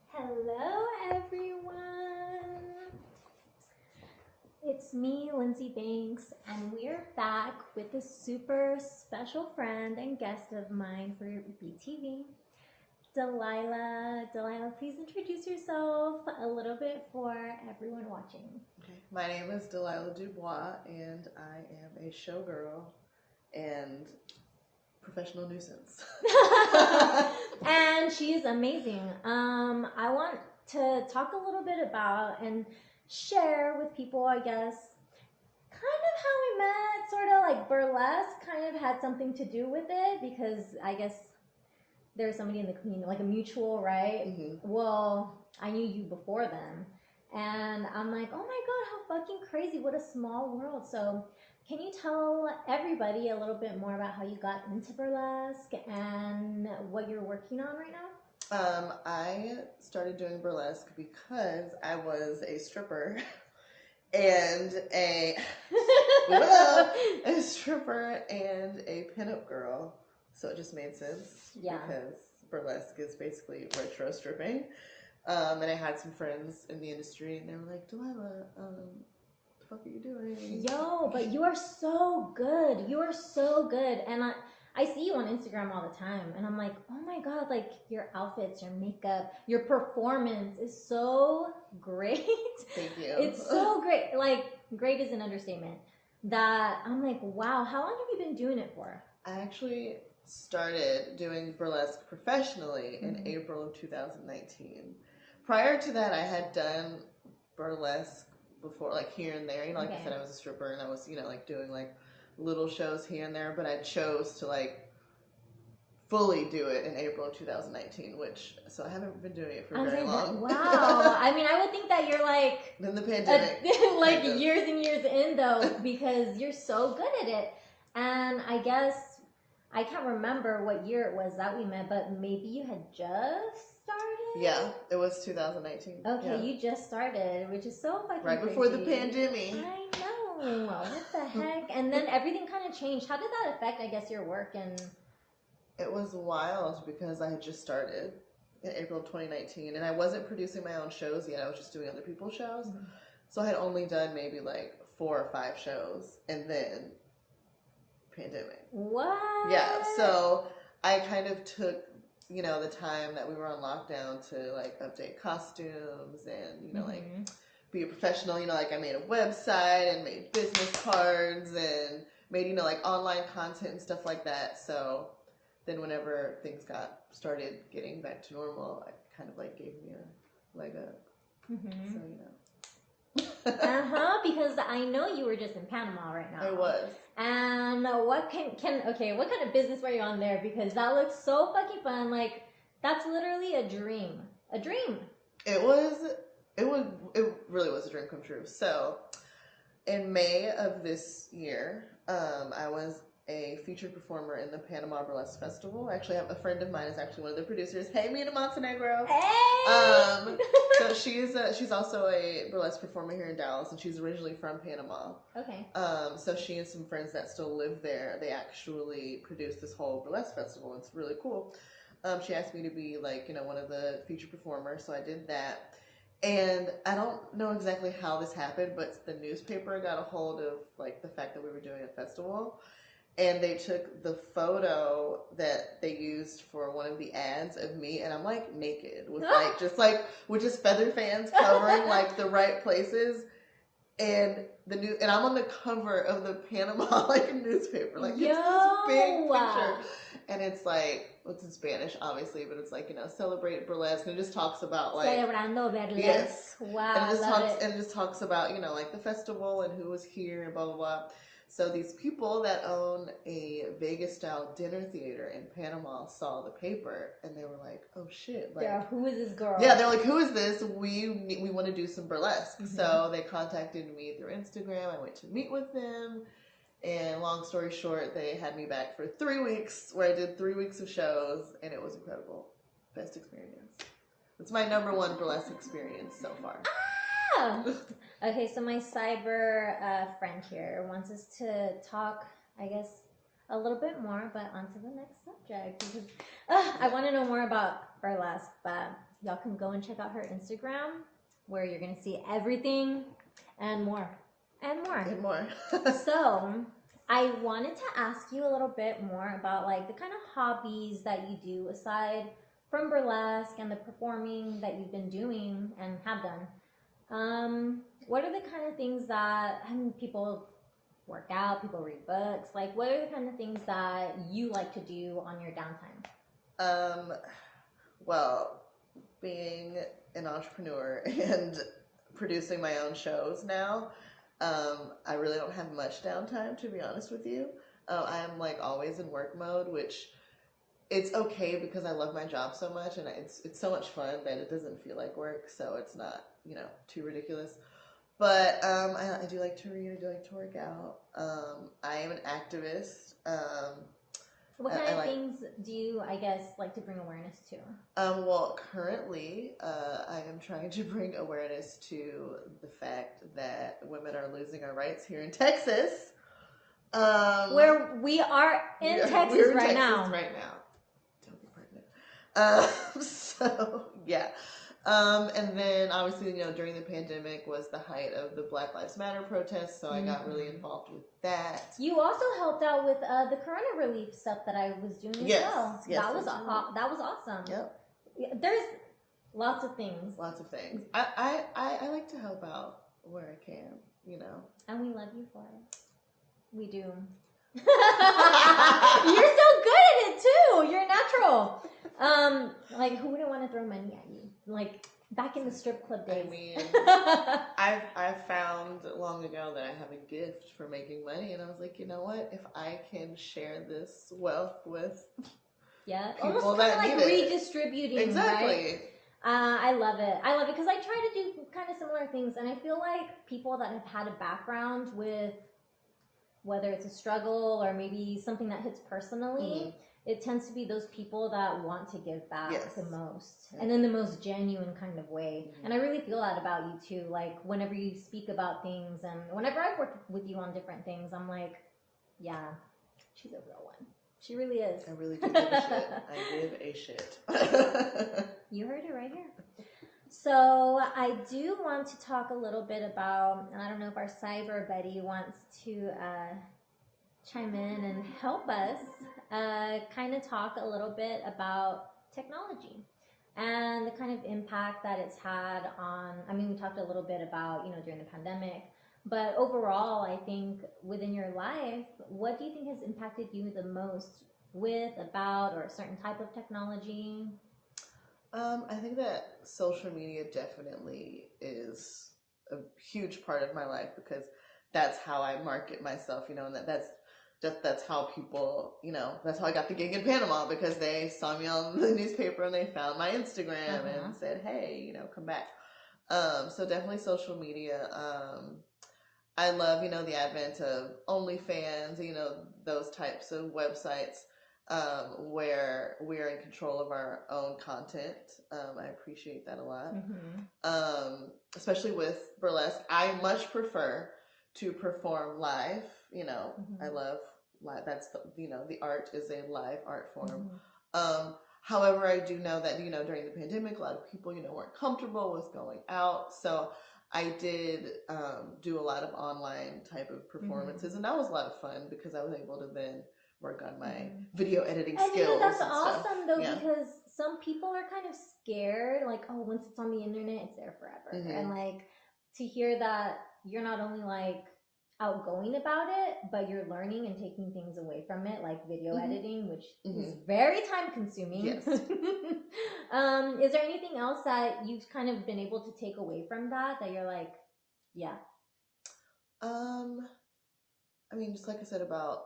Hello, everyone. It's me, Lindsay Banks, and we're back with a super special friend and guest of mine for BTV, Delilah. Delilah, please introduce yourself a little bit for everyone watching. Okay. My name is Delilah Dubois, and I am a showgirl and professional nuisance. And she is amazing. I want to talk a little bit about and share with people, I guess, kind of how we met, sort of like burlesque kind of had something to do with it, because I guess there's somebody in the community, like a mutual, right? Mm-hmm. Well, I knew you before then, and I'm like, oh my god, how fucking crazy, what a small world. So can you tell everybody a little bit more about how you got into burlesque and what you're working on right now? I started doing burlesque because I was a stripper and a stripper and a pinup girl. So it just made sense. Yeah. Because burlesque is basically retro stripping. And I had some friends in the industry, and they were like, Delilah, what the fuck are you doing? Yo, but you are so good. You are so good. And I see you on Instagram all the time, and I'm like, oh my god, like your outfits, your makeup, your performance is so great. Thank you. It's so great. Like, great is an understatement. That I'm like, wow, how long have you been doing it for? I actually started doing burlesque professionally in April of 2019. Prior to that, I had done burlesque before, like here and there. You know, like I said, I was a stripper, and I was, like doing like little shows here and there, but I chose to like fully do it in April of 2019, so I haven't been doing it for very long. Wow. I mean, I would think that you're like then the pandemic, like years and years in though, because you're so good at it. And I guess I can't remember what year it was that we met, but maybe you had just started? Yeah, it was 2019. Okay, yeah. You just started, which is so fucking right crazy. before the pandemic. I know. What the heck? And then everything kind of changed. How did that affect, I guess, your work? And it was wild because I had just started in April of 2019, and I wasn't producing my own shows yet. I was just doing other people's shows. Mm-hmm. So I had only done maybe like 4 or 5 shows, and then pandemic. What? Yeah, so I kind of took, the time that we were on lockdown to like update costumes and, like be a professional. Like I made a website and made business cards and made, like online content and stuff like that. So then whenever things started getting back to normal, it kind of like gave me a leg up. Mm-hmm. So, because I know you were just in Panama right now. I was. And what what kind of business were you on there? Because that looks so fucking fun. Like, that's literally a dream. A dream. It really was a dream come true. So in May of this year, I was a featured performer in the Panama Burlesque Festival. Actually, I have a friend of mine is actually one of the producers. Hey, Mina Montenegro. Hey! So she's also a burlesque performer here in Dallas, and she's originally from Panama. Okay. So she and some friends that still live there, they actually produced this whole burlesque festival. It's really cool. She asked me to be like, one of the featured performers, so I did that. And I don't know exactly how this happened, but the newspaper got a hold of like the fact that we were doing a festival. And they took the photo that they used for one of the ads of me, and I'm like naked with with just feather fans covering like the right places, and and I'm on the cover of the Panama newspaper, like it's this big picture, and it's like it's in Spanish obviously, but it's like celebrate burlesque, and it just talks about like celebrando burlesque. Yes, wow, and it just talks about like the festival and who was here and blah blah blah. So these people that own a Vegas-style dinner theater in Panama saw the paper, and they were like, "Oh shit! Like, yeah, who is this girl?" Yeah, they're like, "Who is this? We want to do some burlesque." Mm-hmm. So they contacted me through Instagram. I went to meet with them, and long story short, they had me back for 3 weeks, where I did 3 weeks of shows, and it was incredible. Best experience. It's my #1 burlesque experience so far. Okay, so my cyber friend here wants us to talk, I guess, a little bit more, but on to the next subject because I want to know more about Burlesque, but y'all can go and check out her Instagram where you're going to see everything and more. And more. And more. So, I wanted to ask you a little bit more about like the kind of hobbies that you do aside from burlesque and the performing that you've been doing and have done. What are the kind of things that people work out, people read books? Like, what are the kind of things that you like to do on your downtime? Well, being an entrepreneur and producing my own shows now, I really don't have much downtime, to be honest with you. I am like always in work mode, which it's okay because I love my job so much and it's so much fun that it doesn't feel like work, so it's not, too ridiculous. But I do like to read, I do like to work out. I am an activist. What kind of things do you, I guess, like to bring awareness to? Well, currently, I am trying to bring awareness to the fact that women are losing our rights here in Texas. Where we are in Texas right now. Right now. Don't be pregnant. So, yeah. And then obviously, during the pandemic was the height of the Black Lives Matter protests, so I got really involved with that. You also helped out with the corona relief stuff that I was doing as well. Yes, that was awesome. Yep. There's lots of things. Lots of things. I like to help out where I can, And we love you for it. We do. You're so good at it too. You're natural. Like who wouldn't want to throw money at you? Like back in the strip club days. I mean, I found long ago that I have a gift for making money, and I was like, you know what? If I can share this wealth with people almost that like need redistributing, it. Exactly. Right? I love it because I try to do kind of similar things, and I feel like people that have had a background with whether it's a struggle or maybe something that hits personally, it tends to be those people that want to give back the most and in the most genuine kind of way. And I really feel that about you too. Like whenever you speak about things and whenever I've worked with you on different things, I'm like, yeah, she's a real one. She really is. I really do give a shit. I give a shit. You heard it right here. So I do want to talk a little bit about, and I don't know if our cyber buddy wants to chime in and help us kind of talk a little bit about technology and the kind of impact that it's had on, we talked a little bit about, during the pandemic, but overall, I think within your life, what do you think has impacted you the most with, about, or a certain type of technology? I think that social media definitely is a huge part of my life because that's how I market myself, and that's how people, that's how I got the gig in Panama because they saw me on the newspaper and they found my Instagram and said, hey, come back. So definitely social media. I love, the advent of OnlyFans, those types of websites. Where we're in control of our own content. I appreciate that a lot. Especially with burlesque. I much prefer to perform live. I love live. That's the art is a live art form. However, I do know that, during the pandemic, a lot of people, weren't comfortable with going out. So I did do a lot of online type of performances, and that was a lot of fun because I was able to then work on my video editing skills. That's awesome though, because some people are kind of scared, like, oh, once it's on the internet, it's there forever. And like to hear that you're not only like outgoing about it, but you're learning and taking things away from it, like video editing, which is very time consuming. Yes. Is there anything else that you've kind of been able to take away from that you're like, yeah? Just like I said about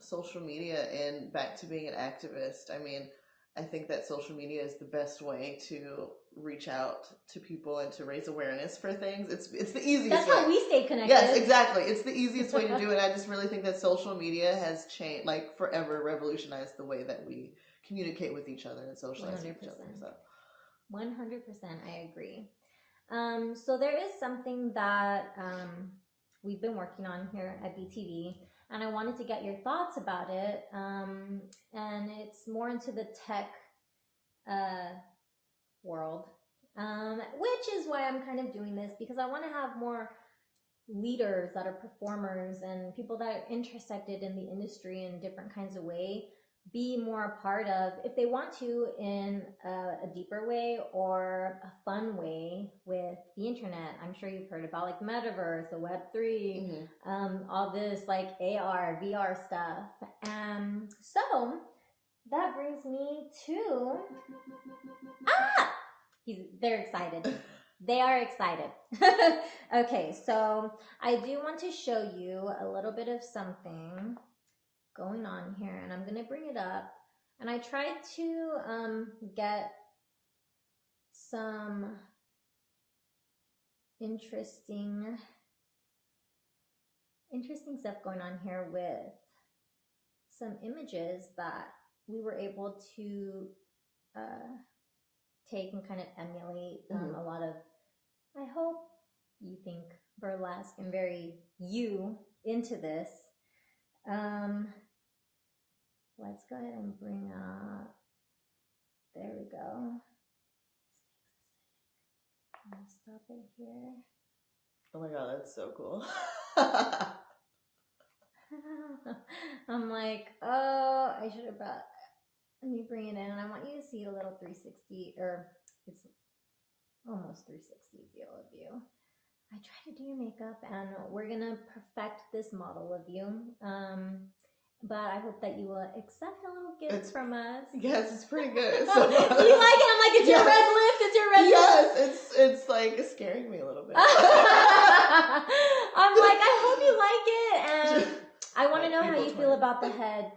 social media and back to being an activist, I think that social media is the best way to reach out to people and to raise awareness for things. It's the easiest That's way. How we stay connected. Yes, exactly. It's the easiest way to do it. I just really think that social media has changed, like forever revolutionized the way that we communicate with each other and socialize 100%. With each other. So. 100%, I agree. So there is something that we've been working on here at BTV, and I wanted to get your thoughts about it. And it's more into the tech world, which is why I'm kind of doing this, because I want to have more leaders that are performers and people that are intersected in the industry in different kinds of way be more a part of, if they want to, in a deeper way or a fun way with the internet. I'm sure you've heard about like Metaverse, the Web3, all this like AR, VR stuff. So that brings me to they're excited. They are excited. Okay, so I do want to show you a little bit of something going on here, and I'm going to bring it up. And I tried to get some interesting stuff going on here with some images that we were able to take and kind of emulate a lot of, I hope you think, burlesque and very you into this. Let's go ahead and bring up, there we go. I'll stop it here. Oh my god, that's so cool. I'm like, oh, I should have brought, let me bring it in, and I want you to see a little 360, or it's almost 360 view. I try to do your makeup, and we're gonna perfect this model of you. But I hope that you will accept a little gift from us. Yes, it's pretty good. So, you like it? I'm like, it's your red lift. It's your red lift. Yes, it's like scaring me a little bit. I'm like, I hope you like it, and I want to know how you feel about the head.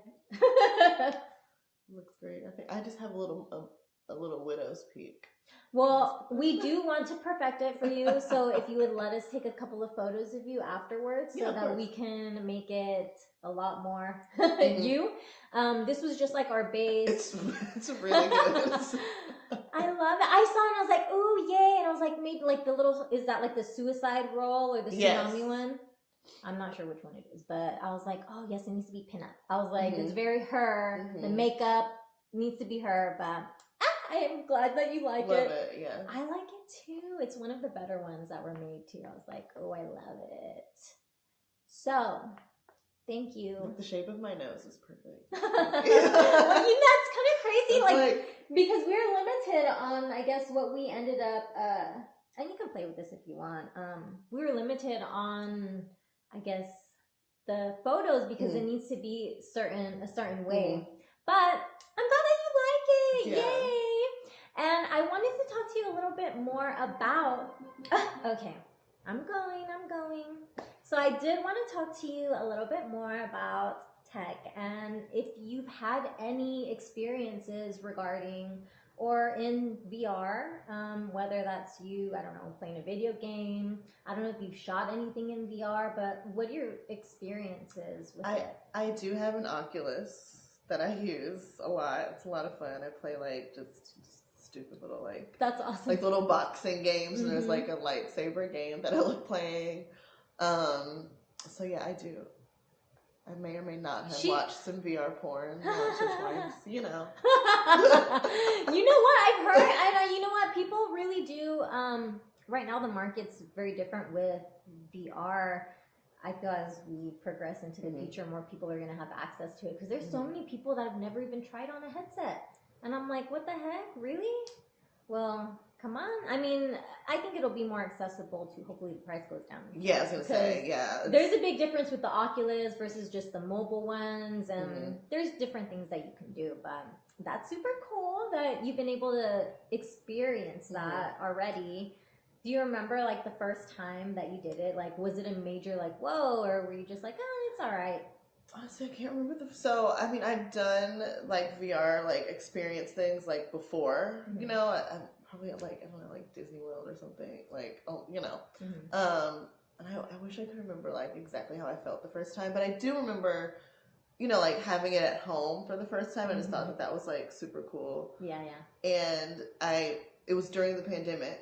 Looks great. I think I just have a little widow's peak. Well, we do want to perfect it for you, so if you would let us take a couple of photos of you afterwards, so that we can make it a lot more you. This was just like our base. It's really good. I love it. I saw it and I was like, ooh, yay. And I was like, maybe like the little, is that like the suicide roll or the tsunami one? I'm not sure which one it is, but I was like, oh yes, it needs to be pinup. I was like, it's very her. The makeup needs to be her, but I am glad that you like it. Love it, yeah. I like it too. It's one of the better ones that were made too. I was like, oh, I love it. So, thank you. Like the shape of my nose is perfect. Well, that's kind of crazy, like, because we're limited on, I guess, what we ended up, and you can play with this if you want. We were limited on, I guess, the photos because it needs to be a certain way. But I'm glad that you like it. Yeah. Yay! And I wanted to talk to you a little bit more about, okay, I'm going. So I did want to talk to you a little bit more about tech, and if you've had any experiences regarding or in VR, whether that's you, I don't know, playing a video game. I don't know if you've shot anything in VR, but what are your experiences with it? I do have an Oculus that I use a lot. It's a lot of fun. I play like just stupid little that's awesome. Like little boxing games, and there's like a lightsaber game that I love playing. So yeah, I do. I may or may not have watched some VR porn once or twice, you know. You know what? I've heard, you know what? People really do, right now the market's very different with VR. I feel as we progress into the future, more people are going to have access to it, because there's so many people that have never even tried on a headset. And I'm like, what the heck? Really? Well, come on. I mean, I think it'll be more accessible to, hopefully the price goes down. Yeah, I was going to say, yeah. There's a big difference with the Oculus versus just the mobile ones, and there's different things that you can do, but that's super cool that you've been able to experience that already. Do you remember like the first time that you did it? Like, was it a major like, whoa, or were you just like, oh, it's all right? Honestly, I can't remember so, I mean, I've done like VR, like experience things like before, you know, I'm probably at like, I don't know, like Disney World or something, like, you know, and I wish I could remember like exactly how I felt the first time, but I do remember, you know, like having it at home for the first time. I just thought that was like super cool. Yeah. And it was during the pandemic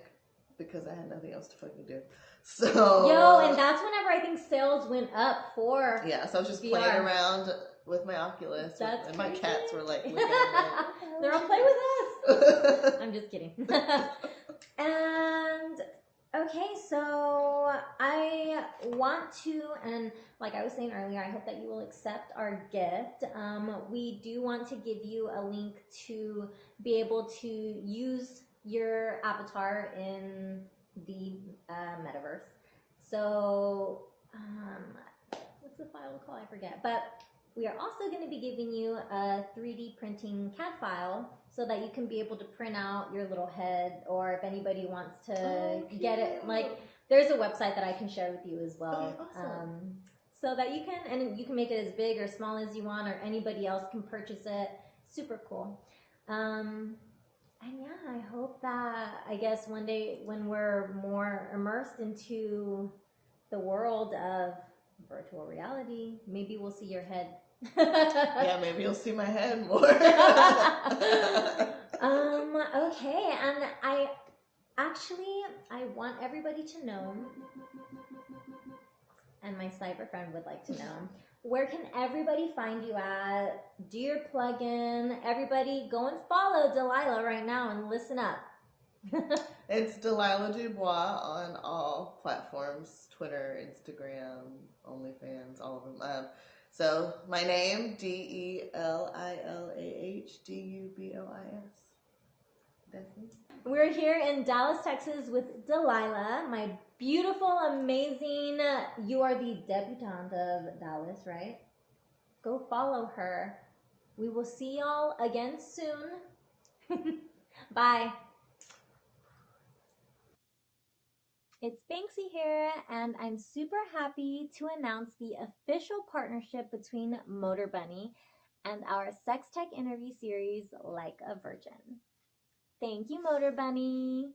because I had nothing else to fucking do. So yo, and that's whenever I think sales went up for yeah. So I was just VR. playing around with my Oculus, That's and my crazy. cats were like looking at They're all play with us. I'm just kidding. And okay, so I want to, and like I was saying earlier, I hope that you will accept our gift. We do want to give you a link to be able to use your avatar in the metaverse. So, what's the file called? I forget. But we are also going to be giving you a 3D printing CAD file so that you can be able to print out your little head, or if anybody wants to get it, like there's a website that I can share with you as well. Okay, awesome. So that you can, and you can make it as big or small as you want, or anybody else can purchase it. Super cool. And yeah, I hope that, I guess one day when we're more immersed into the world of virtual reality, maybe we'll see your head. Yeah, maybe you'll see my head more. Okay, and I want everybody to know, and my cyber friend would like to know, where can everybody find you at? Do your plug-in. Everybody go and follow Delilah right now and listen up. It's Delilah Dubois on all platforms: Twitter, Instagram, OnlyFans, all of them. So my name, DelilaHDubois. That's me. We're here in Dallas, Texas with Delilah, my beautiful, amazing, you are the debutante of Dallas, right? Go follow her. We will see y'all again soon. Bye. It's Banksie here, and I'm super happy to announce the official partnership between Motor Bunny and our sex tech interview series, Like a Virgin. Thank you, Motor Bunny.